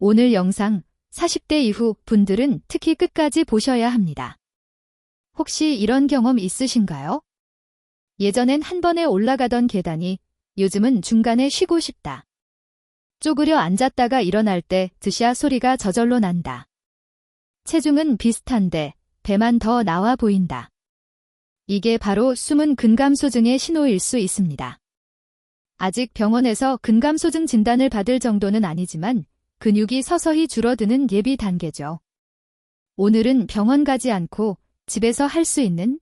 오늘 영상 40대 이후 분들은 특히 끝까지 보셔야 합니다. 혹시 이런 경험 있으신가요? 예전엔 한 번에 올라가던 계단이 요즘은 중간에 쉬고 싶다. 쪼그려 앉았다가 일어날 때 드샤 소리가 저절로 난다. 체중은 비슷한데 배만 더 나와 보인다. 이게 바로 숨은 근감소증의 신호일 수 있습니다. 아직 병원에서 근감소증 진단을 받을 정도는 아니지만 근육이 서서히 줄어드는 예비 단계죠. 오늘은 병원 가지 않고 집에서 할 수 있는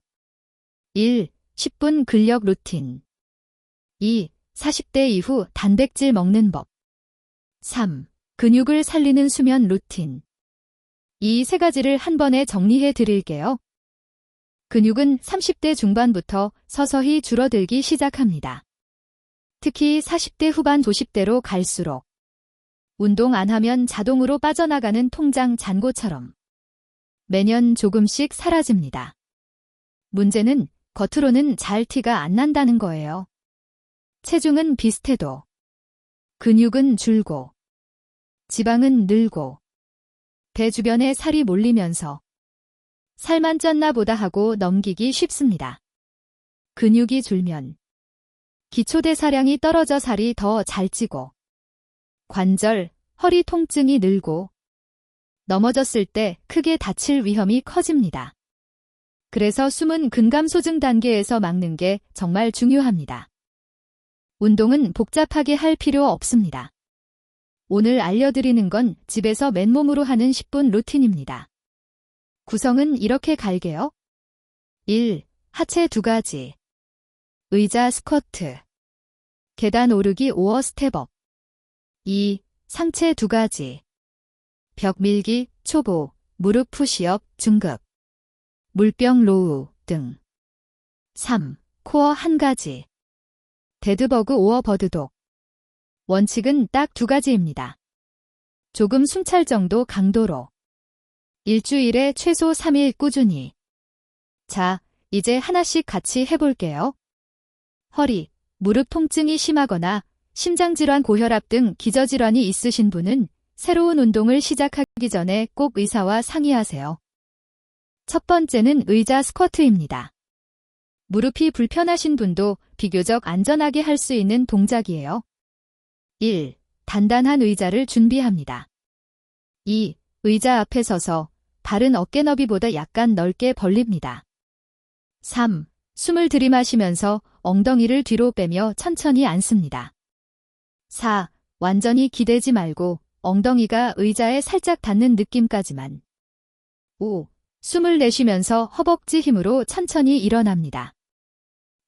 1. 10분 근력 루틴 2. 40대 이후 단백질 먹는 법 3. 근육을 살리는 수면 루틴 이 세 가지를 한 번에 정리해 드릴게요. 근육은 30대 중반부터 서서히 줄어들기 시작합니다. 특히 40대 후반 50대로 갈수록 운동 안 하면 자동으로 빠져나가는 통장 잔고처럼 매년 조금씩 사라집니다. 문제는 겉으로는 잘 티가 안 난다는 거예요. 체중은 비슷해도 근육은 줄고 지방은 늘고 배 주변에 살이 몰리면서 살만 쪘나 보다 하고 넘기기 쉽습니다. 근육이 줄면 기초대사량이 떨어져 살이 더 잘 찌고 관절, 허리 통증이 늘고 넘어졌을 때 크게 다칠 위험이 커집니다. 그래서 숨은 근감소증 단계에서 막는 게 정말 중요합니다. 운동은 복잡하게 할 필요 없습니다. 오늘 알려드리는 건 집에서 맨몸으로 하는 10분 루틴입니다. 구성은 이렇게 갈게요. 1. 하체 2가지 의자 스쿼트 계단 오르기 5어 스텝업 2. 상체 2가지 벽 밀기, 초보, 무릎 푸시업, 중급 물병 로우 등 3. 코어 1가지 데드버그 5어 버드독 원칙은 딱 2가지입니다. 조금 숨찰 정도 강도로 일주일에 최소 3일 꾸준히 자, 이제 하나씩 같이 해볼게요. 허리, 무릎 통증이 심하거나 심장질환, 고혈압 등 기저질환이 있으신 분은 새로운 운동을 시작하기 전에 꼭 의사와 상의하세요. 첫 번째는 의자 스쿼트입니다. 무릎이 불편하신 분도 비교적 안전하게 할 수 있는 동작이에요. 1. 단단한 의자를 준비합니다. 2. 의자 앞에 서서 발은 어깨 너비보다 약간 넓게 벌립니다. 3. 숨을 들이마시면서 엉덩이를 뒤로 빼며 천천히 앉습니다. 4. 완전히 기대지 말고 엉덩이가 의자에 살짝 닿는 느낌까지만. 5. 숨을 내쉬면서 허벅지 힘으로 천천히 일어납니다.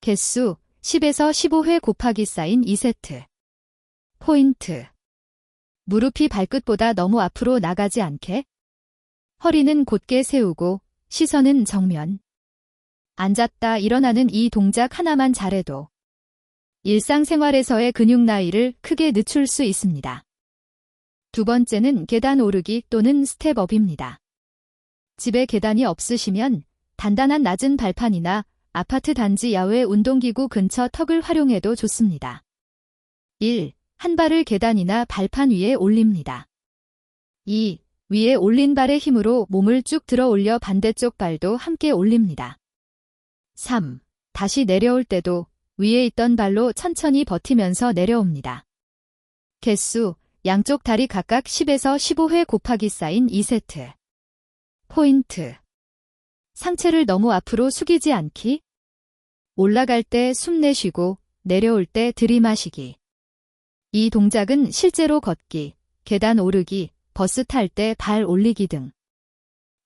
개수 10에서 15회 곱하기 쌓인 2세트. 포인트. 무릎이 발끝보다 너무 앞으로 나가지 않게. 허리는 곧게 세우고 시선은 정면. 앉았다 일어나는 이 동작 하나만 잘해도 일상생활에서의 근육 나이를 크게 늦출 수 있습니다. 두 번째는 계단 오르기 또는 스텝업입니다. 집에 계단이 없으시면 단단한 낮은 발판이나 아파트 단지 야외 운동기구 근처 턱을 활용해도 좋습니다. 1. 한 발을 계단이나 발판 위에 올립니다. 2. 위에 올린 발의 힘으로 몸을 쭉 들어 올려 반대쪽 발도 함께 올립니다. 3. 다시 내려올 때도 위에 있던 발로 천천히 버티면서 내려옵니다. 개수 양쪽 다리 각각 10에서 15회 곱하기 쌓인 2세트. 포인트. 상체를 너무 앞으로 숙이지 않기. 올라갈 때 숨 내쉬고 내려올 때 들이마시기. 이 동작은 실제로 걷기, 계단 오르기, 버스 탈 때 발 올리기 등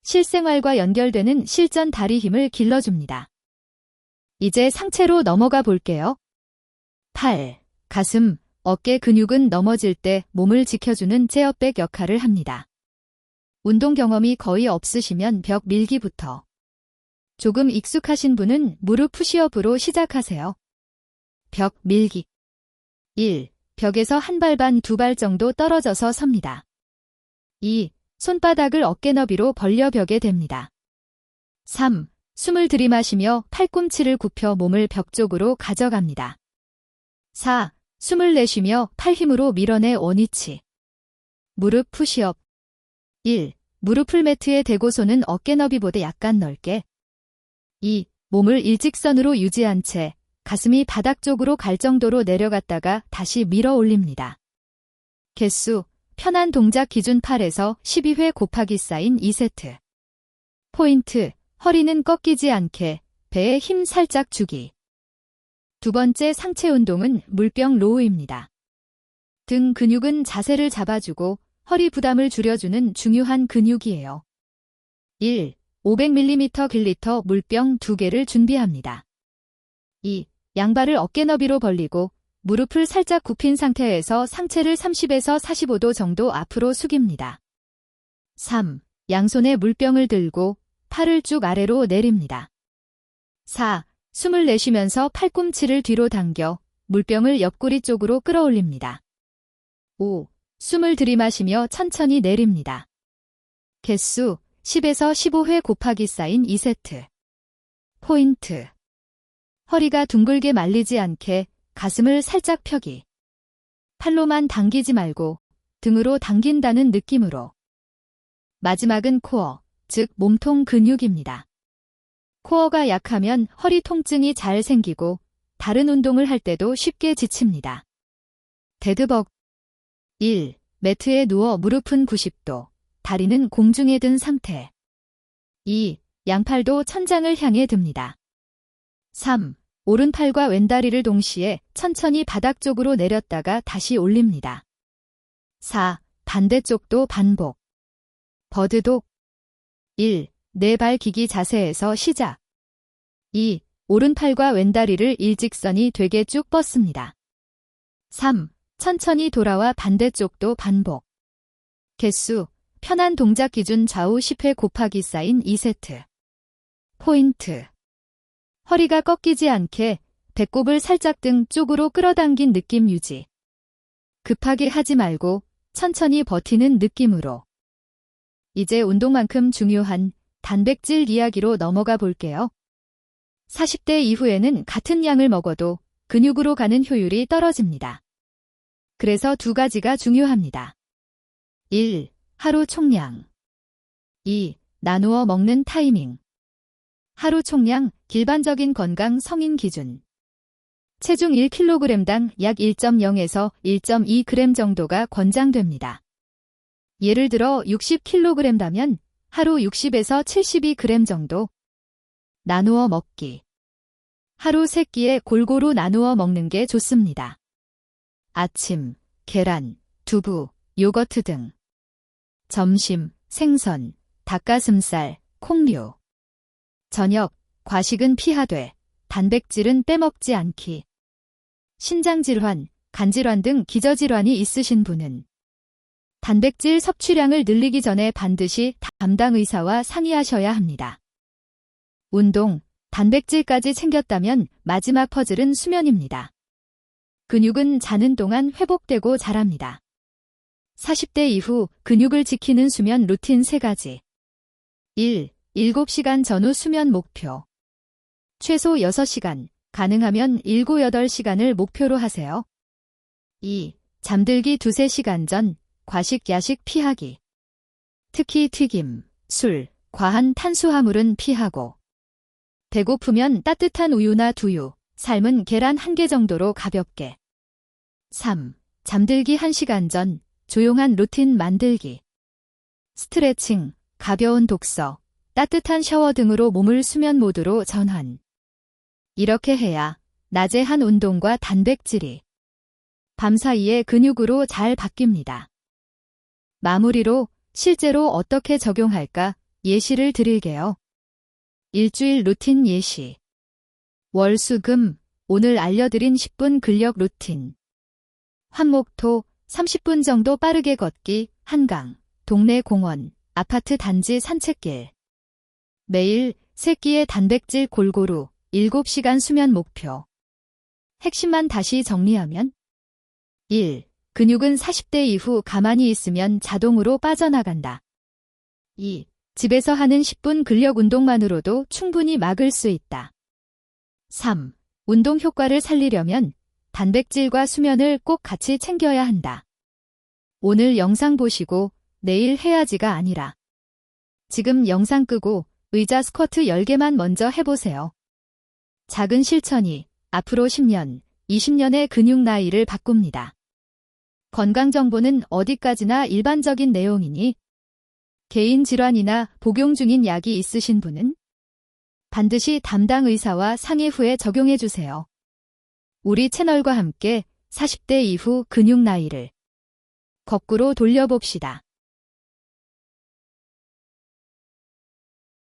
실생활과 연결되는 실전 다리 힘을 길러줍니다. 이제 상체로 넘어가 볼게요. 팔, 가슴, 어깨 근육은 넘어질 때 몸을 지켜주는 제어백 역할을 합니다. 운동 경험이 거의 없으시면 벽 밀기부터. 조금 익숙하신 분은 무릎 푸시업으로 시작하세요. 벽 밀기. 1. 벽에서 한 발 반 2발 정도 떨어져서 섭니다. 2. 손바닥을 어깨 너비로 벌려 벽에 댑니다. 3. 숨을 들이마시며 팔꿈치를 굽혀 몸을 벽 쪽으로 가져갑니다. 4. 숨을 내쉬며 팔 힘으로 밀어내 원위치. 무릎 푸시업. 1. 무릎을 매트에 대고 손은 어깨 너비보다 약간 넓게. 2. 몸을 일직선으로 유지한 채 가슴이 바닥 쪽으로 갈 정도로 내려갔다가 다시 밀어 올립니다. 개수, 편한 동작 기준 8에서 12회 곱하기 쌓인 2세트. 포인트, 허리는 꺾이지 않게 배에 힘 살짝 주기. 두 번째 상체 운동은 물병 로우입니다. 등 근육은 자세를 잡아주고 허리 부담을 줄여주는 중요한 근육이에요. 1. 500ml 글리터 물병 2개를 준비합니다. 2. 양발을 어깨 너비로 벌리고 무릎을 살짝 굽힌 상태에서 상체를 30에서 45도 정도 앞으로 숙입니다. 3. 양손에 물병을 들고 팔을 쭉 아래로 내립니다. 4. 숨을 내쉬면서 팔꿈치를 뒤로 당겨 물병을 옆구리 쪽으로 끌어올립니다. 5. 숨을 들이마시며 천천히 내립니다. 개수 10에서 15회 곱하기 쌓인 2세트. 포인트. 허리가 둥글게 말리지 않게 가슴을 살짝 펴기. 팔로만 당기지 말고 등으로 당긴다는 느낌으로. 마지막은 코어, 즉 몸통 근육입니다. 코어가 약하면 허리 통증이 잘 생기고 다른 운동을 할 때도 쉽게 지칩니다. 데드벅. 1. 매트에 누워 무릎은 90도, 다리는 공중에 든 상태. 2. 양팔도 천장을 향해 듭니다. 3. 오른팔과 왼다리를 동시에 천천히 바닥 쪽으로 내렸다가 다시 올립니다. 4. 반대쪽도 반복. 버드독. 1. 네 발 기기 자세에서 시작. 2. 오른팔과 왼다리를 일직선이 되게 쭉 뻗습니다. 3. 천천히 돌아와 반대쪽도 반복. 개수, 편한 동작 기준 좌우 10회 곱하기 쌓인 2세트. 포인트. 허리가 꺾이지 않게 배꼽을 살짝 등 쪽으로 끌어당긴 느낌 유지. 급하게 하지 말고 천천히 버티는 느낌으로. 이제 운동만큼 중요한 단백질 이야기로 넘어가 볼게요. 40대 이후에는 같은 양을 먹어도 근육으로 가는 효율이 떨어집니다. 그래서 두 가지가 중요합니다. 1. 하루 총량. 2. 나누어 먹는 타이밍. 하루 총량, 일반적인 건강 성인 기준. 체중 1kg당 약 1.0에서 1.2g 정도가 권장됩니다. 예를 들어 60kg라면 하루 60에서 72g 정도. 나누어 먹기. 하루 3끼에 골고루 나누어 먹는 게 좋습니다. 아침, 계란, 두부, 요거트 등. 점심, 생선, 닭가슴살, 콩류. 저녁, 과식은 피하되 단백질은 빼먹지 않기. 신장질환, 간질환 등 기저질환이 있으신 분은 단백질 섭취량을 늘리기 전에 반드시 담당 의사와 상의하셔야 합니다. 운동, 단백질까지 챙겼다면 마지막 퍼즐은 수면입니다. 근육은 자는 동안 회복되고 자랍니다. 40대 이후 근육을 지키는 수면 루틴 3가지. 1. 7시간 전후 수면 목표. 최소 6시간, 가능하면 7, 8시간을 목표로 하세요. 2. 잠들기 2-3시간 전, 과식, 야식 피하기. 특히 튀김, 술, 과한 탄수화물은 피하고. 배고프면 따뜻한 우유나 두유, 삶은 계란 1개 정도로 가볍게. 3. 잠들기 1시간 전, 조용한 루틴 만들기. 스트레칭, 가벼운 독서, 따뜻한 샤워 등으로 몸을 수면 모드로 전환. 이렇게 해야 낮에 한 운동과 단백질이 밤 사이에 근육으로 잘 바뀝니다. 마무리로 실제로 어떻게 적용할까 예시를 드릴게요. 일주일 루틴 예시. 월, 수, 금, 오늘 알려드린 10분 근력 루틴. 화목토 30분 정도 빠르게 걷기, 한강, 동네 공원, 아파트 단지 산책길. 매일 3끼의 단백질 골고루 7시간 수면 목표. 핵심만 다시 정리하면 1. 근육은 40대 이후 가만히 있으면 자동으로 빠져나간다. 2. 집에서 하는 10분 근력 운동만으로도 충분히 막을 수 있다. 3. 운동 효과를 살리려면 단백질과 수면을 꼭 같이 챙겨야 한다. 오늘 영상 보시고 내일 해야지가 아니라 지금 영상 끄고 의자 스쿼트 10개만 먼저 해보세요. 작은 실천이 앞으로 10년, 20년의 근육 나이를 바꿉니다. 건강 정보는 어디까지나 일반적인 내용이니 개인 질환이나 복용 중인 약이 있으신 분은 반드시 담당 의사와 상의 후에 적용해 주세요. 우리 채널과 함께 40대 이후 근육 나이를 거꾸로 돌려봅시다.